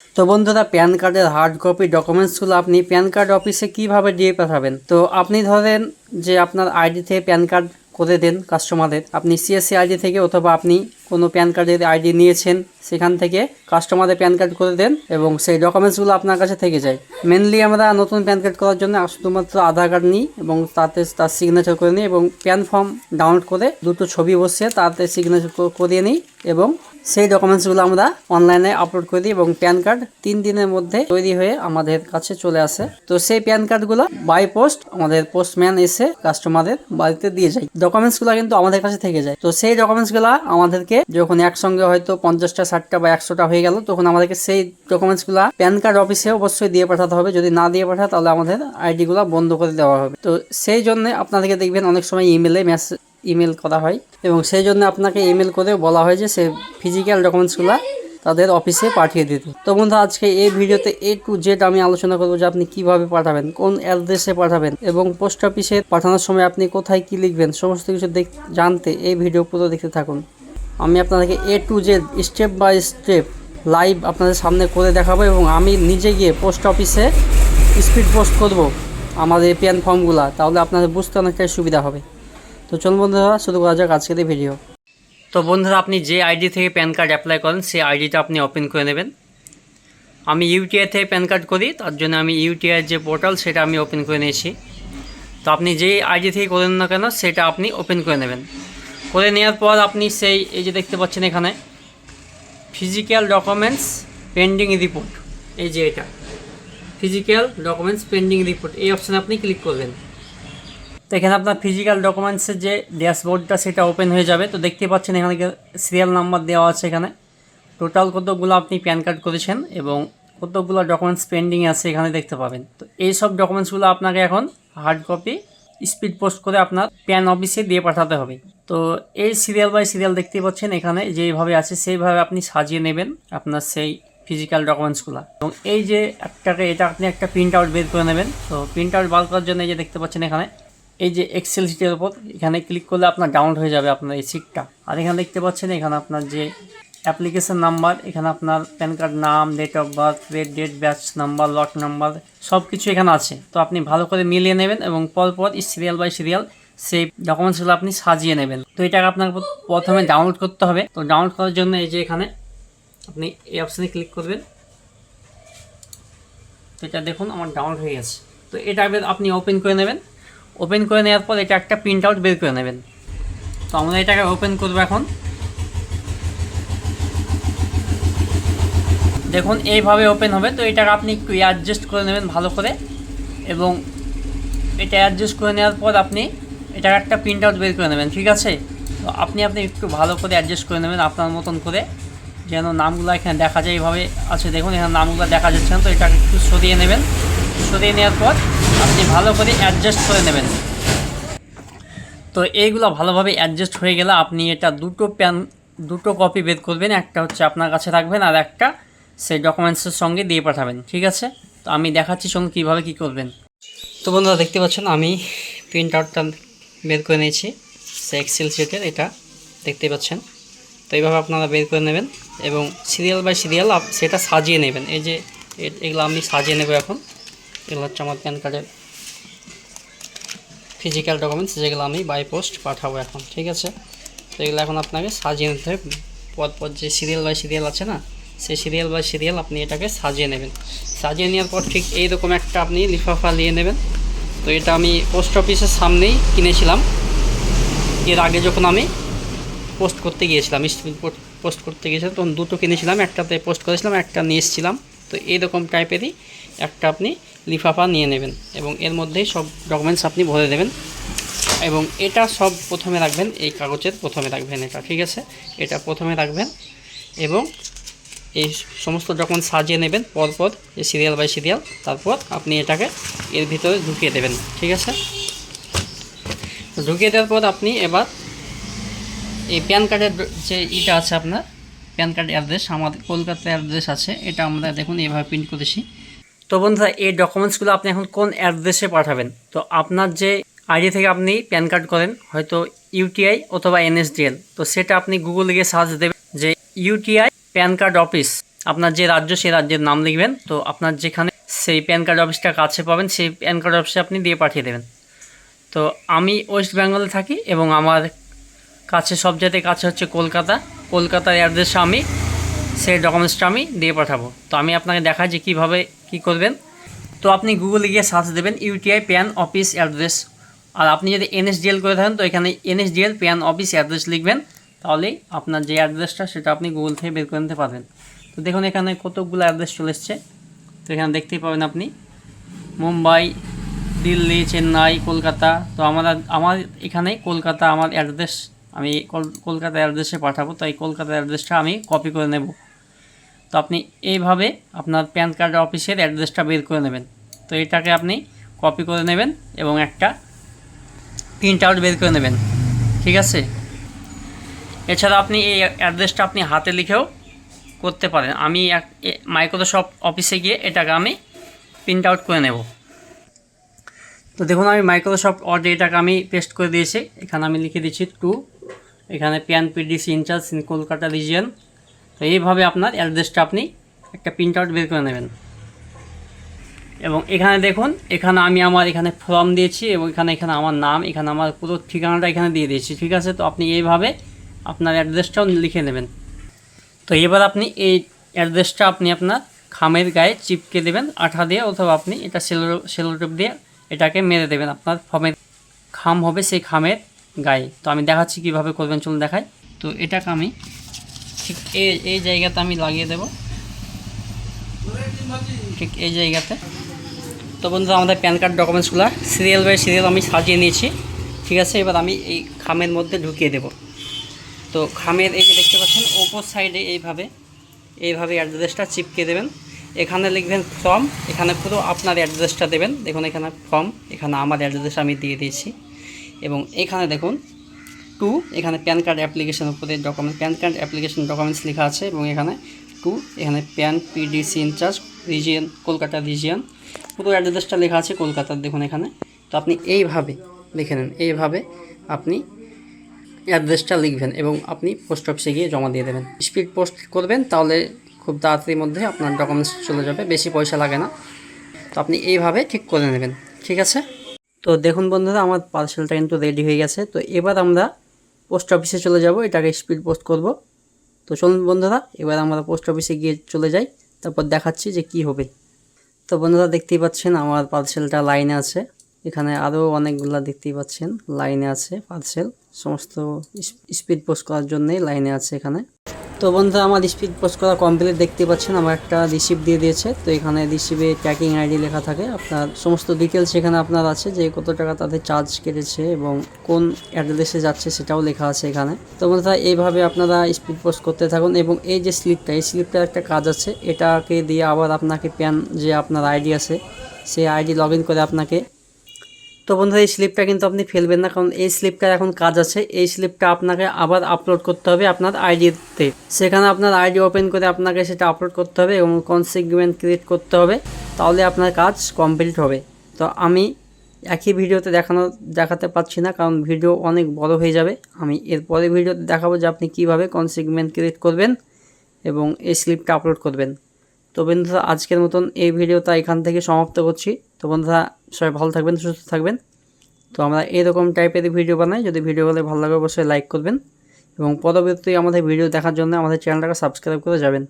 তো বন্ধুরা, প্যান কার্ডের হার্ড কপি ডকুমেন্টসগুলো আপনি প্যান কার্ড অফিসে কিভাবে দিয়ে পাঠাবেন। তো আপনি ধরেন যে আপনার আইডি থেকে প্যান কার্ড করে দেন কাস্টমারদের, আপনি সিএসসি আইডি থেকে অথবা আপনি কোনো প্যান কার্ডের আইডি নিয়েছেন, সেখান থেকে কাস্টমারদের প্যান কার্ড করে দেন এবং সেই ডকুমেন্টসগুলো আপনার কাছে থেকে যায়। মেনলি আমরা নতুন প্যান কার্ড করার জন্য শুধুমাত্র আধার কার্ড নিই এবং তাতে তার সিগনেচার করে নিই এবং প্যান ফর্ম ডাউনলোড করে দুটো ছবি বসিয়ে তাতে সিগনেচার করিয়ে নিই এবং সেই ডকুমেন্টসগুলো আমরা অনলাইনে আপলোড করে দিই এবং প্যান কার্ড 3 দিনের মধ্যে তৈরি হয়ে আমাদের কাছে চলে আসে। তো সেই প্যান কার্ডগুলো বাই পোস্ট আমাদের পোস্টম্যান এসে কাস্টমারদের বাড়িতে দিয়ে যায়। ডকুমেন্টসগুলো কিন্তু আমাদের কাছে থেকে যায়। তো সেই ডকুমেন্টসগুলো আমাদেরকে যখন একসঙ্গে হয়তো 50টা 60টা বা 100টা হয়ে গেল, তখন আমাদেরকে সেই ডকুমেন্টসগুলো প্যান কার্ড অফিসে অবশ্যই দিয়ে পাঠাতে হবে। যদি না দিয়ে পাঠায় তাহলে আমাদের আইডিগুলো বন্ধ করে দেওয়া হবে। তো সেই জন্য আপনাদেরকে দেখবেন অনেক সময় ইমেল করা হয় এবং সেই জন্য আপনাকে ইমেল করে বলা হয় যে সে ফিজিক্যাল ডকুমেন্টসগুলো তাদের অফিসে পাঠিয়ে দিতে। তো বন্ধু, আজকে এই ভিডিওতে A to Z আমি আলোচনা করবো যে আপনি কিভাবে পাঠাবেন, কোন অ্যাড্রেসে পাঠাবেন এবং পোস্ট অফিসে পাঠানোর সময় আপনি কোথায় কি লিখবেন, সমস্ত কিছু জানতে এই ভিডিও পুরো দেখতে থাকুন। আমি আপনাদেরকে A to Z step by step live আপনাদের সামনে করে দেখাবো এবং আমি নিজে গিয়ে পোস্ট অফিসে স্পিড পোস্ট করব আমাদের প্যান ফর্মগুলো, তাহলে আপনাদের বুঝতে অনেকটাই সুবিধা হবে। তো চলুন বন্ধুরা, শুরু করা যাক আজকের এই ভিডিও। তো বন্ধুরা, আপনি যে আইডি থেকে প্যান কার্ড অ্যাপ্লাই করেন সেই আইডিটা আপনি ওপেন করে নেবেন। আমি ইউটিআই থেকে প্যান কার্ড করি, তার জন্য আমি ইউটিআই যে পোর্টাল সেটা আমি ওপেন করে নিয়েছি। তো আপনি যে আইডি থেকে করেন না কেন সেটা আপনি ওপেন করে নেবেন। করে নেওয়ার পর আপনি এই যে দেখতে পাচ্ছেন এখানে ফিজিক্যাল ডকুমেন্টস পেন্ডিং রিপোর্ট, এই যে এটা ফিজিক্যাল ডকুমেন্টস পেন্ডিং রিপোর্ট, এই অপশানে আপনি ক্লিক করবেন। তো এখানে আপনার ফিজিক্যাল ডকুমেন্টসের যে ড্যাশবোর্ডটা সেটা ওপেন হয়ে যাবে। তো দেখতে পাচ্ছেন এখানে সিরিয়াল নাম্বার দেওয়া আছে, এখানে টোটাল কতগুলো আপনি প্যান কার্ড করেছেন এবং কতগুলো ডকুমেন্টস পেন্ডিং আছে এখানে দেখতে পাবেন। তো এই সব ডকুমেন্টসগুলো আপনাকে এখন হার্ড কপি স্পিড পোস্ট করে আপনার প্যান অফিসে দিয়ে পাঠাতে হবে। তো এই সিরিয়াল বাই সিরিয়াল দেখতে পাচ্ছেন এখানে যেইভাবে আছে সেইভাবে আপনি সাজিয়ে নেবেন আপনার সেই ফিজিক্যাল ডকুমেন্টসগুলো এবং এই যে এটা আপনি একটা প্রিন্ট আউট বের করে নেবেন। তো প্রিন্ট আউট বার করার জন্য এই যে দেখতে পাচ্ছেন এখানে এই যে এক্সেল শিটের উপর এখানে ক্লিক করলে আপনার ডাউনলোড হয়ে যাবে আপনার এই শিটটা। আর এখানে দেখতে পাচ্ছেন এখানে আপনার যে অ্যাপ্লিকেশন নাম্বার, এখানে আপনার প্যান কার্ড নাম, date of birth, date, batch number, lot number সব কিছু এখানে আছে। তো আপনি ভালো করে মিলিয়ে নেবেন এবং পরপর সিরিয়াল বাই সিরিয়াল সেই ডকুমেন্টসগুলো আপনি সাজিয়ে নেবেন। তো এটাকে আপনার প্রথমে ডাউনলোড করতে হবে। তো ডাউনলোড করার জন্য এই যে এখানে আপনি এই অপশানে ক্লিক করবেন। তো এটা দেখুন আমার ডাউনলোড হয়ে গেছে। তো এটা আপনি ওপেন করে নেবেন। ওপেন করে নেওয়ার পর এটা একটা প্রিন্ট আউট বের করে নেবেন। তো আমরা এটাকে ওপেন করবো এখন। দেখুন এইভাবে ওপেন হবে। তো এটাকে আপনি একটু অ্যাডজাস্ট করে নেবেন ভালো করে এবং এটা অ্যাডজাস্ট করে নেওয়ার পর আপনি এটাকে একটা প্রিন্ট আউট বের করে নেবেন, ঠিক আছে। তো আপনি একটু ভালো করে অ্যাডজাস্ট করে নেবেন আপনার মতন করে, যেন নামগুলো এখানে দেখা যায়। এইভাবে আছে দেখুন, এখানে নামগুলো দেখা যাচ্ছে না। তো এটাকে একটু সরিয়ে নেবেন। সরিয়ে নেওয়ার পর আপনি ভালো করে অ্যাডজাস্ট করে নেবেন। তো এইগুলো ভালোভাবে অ্যাডজাস্ট হয়ে গেলে আপনি এটা দুটো কপি বের করবেন, একটা হচ্ছে আপনার কাছে রাখবেন আর একটা সেই ডকুমেন্টসের সঙ্গে দিয়ে পাঠাবেন, ঠিক আছে। তো আমি দেখাচ্ছি সঙ্গে কীভাবে কী করবেন। তো বন্ধুরা দেখতে পাচ্ছেন আমি প্রিন্ট আউটটা বের করে নিয়েছি সেই এক্সেল শিটের, এটা দেখতে পাচ্ছেন। তো এইভাবে আপনারা বের করে নেবেন এবং সিরিয়াল বাই সিরিয়াল সেটা সাজিয়ে নেবেন। এই যে এগুলো আমি সাজিয়ে নেব এখন। এগুলো হচ্ছে আমার প্যান কার্ডের ফিজিক্যাল ডকুমেন্টস যেগুলো আমি বাই পোস্ট পাঠাবো এখন, ঠিক আছে। তো এগুলো এখন আপনাকে সাজিয়ে নিতে হবে। পরপর যে সিরিয়াল বাই সিরিয়াল আছে না, সেই সিরিয়াল বাই সিরিয়াল আপনি এটাকে সাজিয়ে নেবেন। সাজিয়ে নেওয়ার পর ঠিক এইরকম একটা আপনি লিফাফা নিয়ে নেবেন। তো এটা আমি পোস্ট অফিসের সামনেই কিনেছিলাম এর আগে, যখন আমি পোস্ট করতে গিয়েছিলাম, স্পিড পোস্ট করতে গিয়েছিলাম তখন দুটো কিনেছিলাম, একটাতে পোস্ট করেছিলাম, একটা নিয়ে এসেছিলাম। তো এইরকম টাইপেরই একটা আপনি লিফাফা নিয়ে নেবেন এবং এর মধ্যেই সব ডকুমেন্টস আপনি ভরে দেবেন এবং এটা সব প্রথমে রাখবেন, এই কাগজের প্রথমে রাখবেন এটা, ঠিক আছে। এটা প্রথমে রাখবেন এবং এই সমস্ত ডকুমেন্ট সাজিয়ে নেবেন পরপর সিরিয়াল বাই সিরিয়াল। তারপর আপনি এটাকে এর ভিতরে ঢুকিয়ে দেবেন, ঠিক আছে। ঢুকিয়ে দেওয়ার পর আপনি এবার এই প্যান কার্ডের যে এটা আছে আপনার প্যান কার্ড অ্যাড্রেস, আমাদের কলকাতার অ্যাড্রেস আছে, এটা আমরা দেখুন এইভাবে প্রিন্ট করেছি। তো বন্ধুরা এই ডকুমেন্টসগুলো আপনি এখন কোন অ্যাড্রেসে পাঠাবেন। তো আপনার যে আইডি থেকে আপনি প্যান কার্ড করেন, হয়তো ইউটিআই অথবা এনএসডিএল, তো সেটা আপনি গুগলে গিয়ে সার্চ দেবেন যে ইউটিআই প্যান কার্ড অফিস আপনার যে রাজ্য সেই রাজ্যের নাম লিখবেন। তো আপনার যেখানে সেই প্যান কার্ড অফিসটা কাছে পাবেন সেই প্যান কার্ড অফিসে আপনি দিয়ে পাঠিয়ে দেবেন। তো আমি ওয়েস্ট বেঙ্গলে থাকি এবং আমার কাছে সবচেয়ে কাছে হচ্ছে কলকাতার অ্যাড্রেসে আমি সেই ডকুমেন্টসটা আমি দিয়ে পাঠাবো। তো আমি আপনাকে দেখাই যে কীভাবে কী করবেন। তো আপনি গুগলে গিয়ে সার্চ দেবেন ইউটিআই প্যান অফিস অ্যাড্রেস, আর আপনি যদি এনএসডিএল করে থাকেন তো এখানে এনএসডিএল প্যান অফিস অ্যাড্রেস লিখবেন, তাহলেই আপনার যে অ্যাড্রেসটা সেটা আপনি গুগল থেকে বের করে নিতে পারবেন। তো দেখুন এখানে কতগুলো অ্যাড্রেস চলে এসছে। তো এখানে দেখতেই পাবেন আপনি মুম্বাই, দিল্লি, চেন্নাই, কলকাতা। তো আমার এখানে কলকাতা আমার অ্যাড্রেস, আমি কলকাতা অ্যাড্রেসে পাঠাবো, তো এই কলকাতার অ্যাড্রেসটা আমি কপি করে নেব। তো আপনি এইভাবে আপনার প্যান কার্ড অফিসের অ্যাড্রেসটা বের করে নেবেন। তো এটাকে আপনি কপি করে নেবেন এবং একটা প্রিন্ট আউট বের করে নেবেন, ঠিক আছে। এছাড়া আপনি এই অ্যাড্রেসটা আপনি হাতে লিখেও করতে পারেন। আমি মাইক্রোসফট অফিসে গিয়ে এটাকে আমি প্রিন্ট আউট করে নেব। তো দেখুন আমি মাইক্রোসফট ওয়ার্ডে এটাকে আমি পেস্ট করে দিয়েছি। এখানে আমি লিখে দিচ্ছি টু, এখানে PAN PDC incharge in Kolkata region. তো এইভাবে আপনার অ্যাড্রেসটা আপনি একটা প্রিন্ট আউট বের করে নেবেন। এবং এখানে দেখুন এখানে আমি আমার এখানে ফর্ম দিয়েছি এবং এখানে আমার নাম, এখানে আমার পুরো ঠিকানাটা এখানে দিয়ে দিয়েছি, ঠিক আছে। তো আপনি এইভাবে আপনার অ্যাড্রেসটাও লিখে নেবেন। তো এবার আপনি এই অ্যাড্রেসটা আপনি আপনার খামের গায়ে চিপকে দেবেন আঠা দিয়ে, অথবা আপনি এটা সেলোটেপ দিয়ে এটাকে মেরে দেবেন। আপনার ফর্মের খাম হবে সেই খামের গায়ে। তো আমি দেখাচ্ছি কীভাবে করবেন, চলুন দেখাই। তো এটাকে আমি ঠিক এই জায়গাতে আমি লাগিয়ে দেব, ঠিক এই জায়গাতে। তো বন্ধুরা আমাদের প্যান কার্ড ডকুমেন্টসগুলো সিরিয়াল বাই সিরিয়াল আমি সাজিয়ে নিয়েছি, ঠিক আছে। এবার আমি এই খামের মধ্যে ঢুকিয়ে দেব। তো খামের এই যে দেখতে পাচ্ছেন ওপর সাইডে এইভাবে অ্যাড্রেসটা চিপকে দেবেন। এখানে লিখবেন ফর্ম, এখানে পুরো আপনার অ্যাড্রেসটা দেবেন। দেখুন এখানে ফর্ম, এখানে আমার অ্যাড্রেস আমি দিয়ে দিয়েছি। এবং এখানে দেখুন টু, এখানে প্যান কার্ড অ্যাপ্লিকেশন উপরে প্যান কার্ড অ্যাপ্লিকেশন ডকুমেন্টস লেখা আছে। এবং এখানে টু, এখানে PAN PDC incharge region Kolkata region, পুরো অ্যাড্রেসটা লেখা আছে কলকাতার, দেখুন এখানে। তো আপনি এইভাবে লিখে নেন, এইভাবে আপনি অ্যাড্রেসটা লিখবেন এবং আপনি পোস্ট অফিসে গিয়ে জমা দিয়ে দেবেন। স্পিড পোস্ট করবেন, তাহলে খুব তাড়াতাড়ির মধ্যে আপনার ডকুমেন্টস চলে যাবে, বেশি পয়সা লাগে না। তো আপনি এইভাবে ঠিক করে নেবেন, ঠিক আছে। তো দেখুন বন্ধুরা আমার পার্সেলটা কিন্তু রেডি হয়ে গেছে। তো এবার আমরা পোস্ট অফিসে চলে যাব, এটাকে স্পিড পোস্ট করব। তো চলুন বন্ধুরা এবার আমরা পোস্ট অফিসে গিয়ে চলে যাই, তারপর দেখাচ্ছি যে কি হবে। তো বন্ধুরা দেখতেই পাচ্ছেন আমার পার্সেলটা লাইনে আছে, এখানে আরও অনেকগুলো দেখতেই পাচ্ছেন লাইনে আছে পার্সেল, সমস্ত স্পিড পোস্ট করার জন্যই লাইনে আছে এখানে। তো বন্ধুরা আমার স্পিড পোস্ট করা কমপ্লিট, দেখতে পাচ্ছেন আমার একটা রিসিপ্ট দিয়ে দিয়েছে। তো এখানে রিসিপ্টে ট্র্যাকিং আইডি লেখা থাকে, আপনার সমস্ত ডিটেলস এখানে আপনার আছে, যে কত টাকা তাদের চার্জ কেটেছে এবং কোন অ্যাড্রেসে যাচ্ছে সেটাও লেখা আছে এখানে। তো বন্ধুরা এইভাবে আপনারা স্পিড পোস্ট করতে থাকুন। এবং এই যে স্লিপটা, এই স্লিপটার একটা কাজ আছে, এটাকে দিয়ে আবার আপনাকে প্যান যে আপনার আইডি আছে সেই আইডি লগ ইন করে আপনাকে। তো বন্ধুরা এই স্লিপটা কিন্তু আপনি ফেলবেন না, কারণ এই স্লিপটার এখন কাজ আছে। এই স্লিপটা আপনাকে আবার আপলোড করতে হবে আপনার আইডিতে, সেখানে আপনার আইডি ওপেন করে আপনাকে সেটা আপলোড করতে হবে এবং কনসিগমেন্ট ক্রিয়েট করতে হবে, তাহলে আপনার কাজ কমপ্লিট হবে। তো আমি একই ভিডিওতে দেখাতে পারছি না, কারণ ভিডিও অনেক বড় হয়ে যাবে। আমি এরপরে ভিডিওতে দেখাবো যে আপনি কীভাবে কনসিগমেন্ট ক্রিয়েট করবেন এবং এই স্লিপটা আপলোড করবেন। তো বন্ধুরা আজকের মতন এই ভিডিওটা এখান থেকে সমাপ্ত করছি। তো বন্ধুরা সবাই ভালো থাকবেন, সুস্থ থাকবেন। তো আমরা এরকম টাইপের ভিডিও বানাই, যদি ভিডিও হলে ভালো লাগে অবশ্যই লাইক করবেন এবং পরবর্তী আমাদের ভিডিও দেখার জন্য আমাদের চ্যানেলটাকে সাবস্ক্রাইব করে যাবেন।